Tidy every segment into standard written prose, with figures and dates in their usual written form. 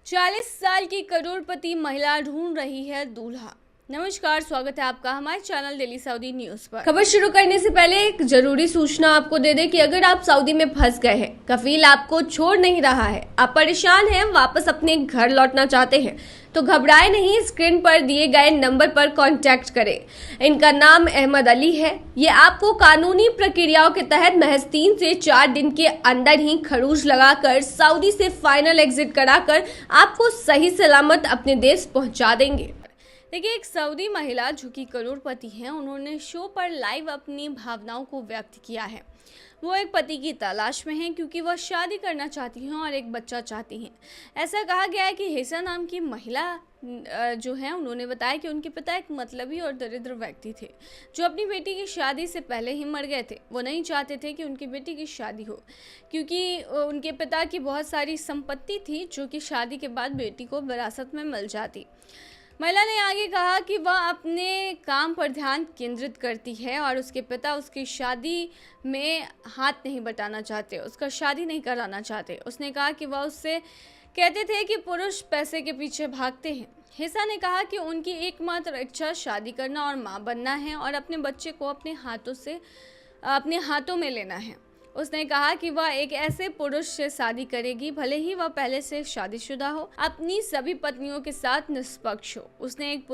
40 साल की करोड़पति महिला ढूंढ रही है दूल्हा। नमस्कार, स्वागत है आपका हमारे चैनल डेली सऊदी न्यूज पर। खबर शुरू करने से पहले एक जरूरी सूचना आपको दे दें कि अगर आप सऊदी में फंस गए हैं, कफील आपको छोड़ नहीं रहा है, आप परेशान हैं, वापस अपने घर लौटना चाहते हैं, तो घबराए नहीं, स्क्रीन पर दिए गए नंबर पर कांटेक्ट करें। इनका नाम अहमद अली है। ये आपको कानूनी प्रक्रियाओं के तहत महज 3 से 4 दिन के अंदर ही खरूज लगाकर सऊदी से फाइनल एग्जिट कराकर आपको सही सलामत अपने देश पहुंचा देंगे। देखिए, एक सऊदी महिला जो कि करोड़पति हैं, उन्होंने शो पर लाइव अपनी भावनाओं को व्यक्त किया है। वो एक पति की तलाश में हैं क्योंकि वह शादी करना चाहती हैं और एक बच्चा चाहती हैं। ऐसा कहा गया है कि हिसा नाम की महिला जो है, उन्होंने बताया कि उनके पिता एक मतलबी और दरिद्र व्यक्ति थे जो अपनी बेटी की शादी से पहले ही मर गए थे। वो नहीं चाहते थे कि उनकी बेटी की शादी हो क्योंकि उनके पिता की बहुत सारी संपत्ति थी जो कि शादी के बाद बेटी को विरासत में मिल जाती। महिला ने आगे कहा कि वह अपने काम पर ध्यान केंद्रित करती है और उसके पिता उसकी शादी में हाथ नहीं बटाना चाहते, उसका शादी नहीं कराना चाहते। उसने कहा कि वह उससे कहते थे कि पुरुष पैसे के पीछे भागते हैं। हिसा ने कहा कि उनकी एकमात्र इच्छा शादी करना और मां बनना है और अपने बच्चे को अपने हाथों में लेना है। उसने कहा कि वह एक ऐसे पुरुष से शादी करेगी, भले ही वह पहले से शादीशुदा हो, अपनी सभी पत्नियों के साथ निष्पक्ष हो। उसने एक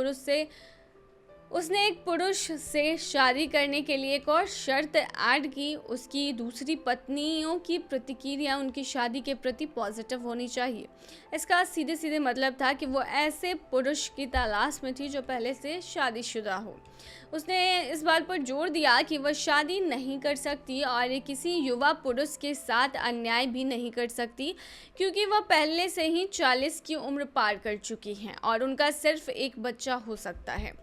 पुरुष से शादी करने के लिए एक और शर्त ऐड की। उसकी दूसरी पत्नियों की प्रतिक्रिया उनकी शादी के प्रति पॉजिटिव होनी चाहिए। इसका सीधे सीधे मतलब था कि वो ऐसे पुरुष की तलाश में थी जो पहले से शादीशुदा हो। उसने इस बात पर जोर दिया कि वह शादी नहीं कर सकती और किसी युवा पुरुष के साथ अन्याय भी नहीं कर सकती क्योंकि वह पहले से ही 40 की उम्र पार कर चुकी हैं और उनका सिर्फ एक बच्चा हो सकता है।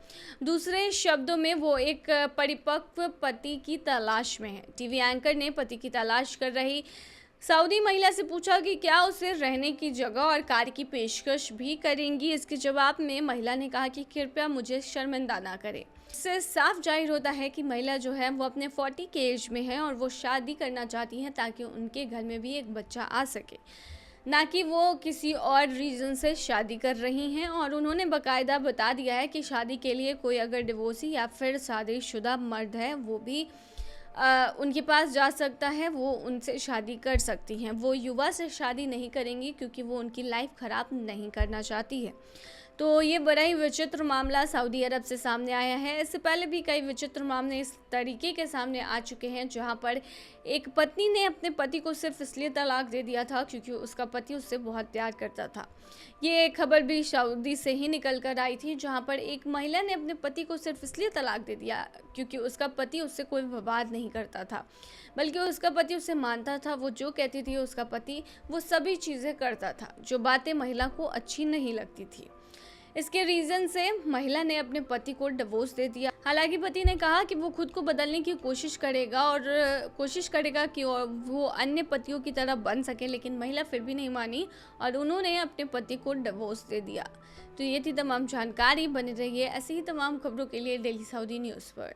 दूसरे शब्दों में, वो एक परिपक्व पति की तलाश में है। टीवी एंकर ने पति की तलाश कर रही सऊदी महिला से पूछा कि क्या उसे रहने की जगह और कार की पेशकश भी करेंगी। इसके जवाब में महिला ने कहा कि कृपया मुझे शर्मिंदा ना करें। इससे साफ जाहिर होता है कि महिला जो है वो अपने 40 के एज में है और वो शादी करना चाहती हैं ताकि उनके घर में भी एक बच्चा आ सके, ना कि वो किसी और रीज़न से शादी कर रही हैं। और उन्होंने बाकायदा बता दिया है कि शादी के लिए कोई अगर डिवोर्सी या फिर शादीशुदा मर्द है, वो भी उनके पास जा सकता है, वो उनसे शादी कर सकती हैं। वो युवा से शादी नहीं करेंगी क्योंकि वो उनकी लाइफ ख़राब नहीं करना चाहती है। तो ये बड़ा ही विचित्र मामला सऊदी अरब से सामने आया है। इससे पहले भी कई विचित्र मामले इस तरीके के सामने आ चुके हैं जहां पर एक पत्नी ने अपने पति को सिर्फ इसलिए तलाक दे दिया था क्योंकि उसका पति उससे बहुत प्यार करता था। ये खबर भी सऊदी से ही निकल कर आई थी जहां पर एक महिला ने अपने पति को सिर्फ इसलिए तलाक दे दिया क्योंकि उसका पति उससे कोई विवाद नहीं करता था, बल्कि उसका पति उसे मानता था। वो जो कहती थी उसका पति वो सभी चीज़ें करता था जो बातें महिला को अच्छी नहीं लगती थी। इसके रीज़न से महिला ने अपने पति को डिवोर्स दे दिया। हालांकि पति ने कहा कि वो खुद को बदलने की कोशिश करेगा कि वो अन्य पतियों की तरह बन सके, लेकिन महिला फिर भी नहीं मानी और उन्होंने अपने पति को डिवोर्स दे दिया। तो ये थी तमाम जानकारी। बने रहिए ऐसे ही तमाम खबरों के लिए डेली सऊदी न्यूज़ पर।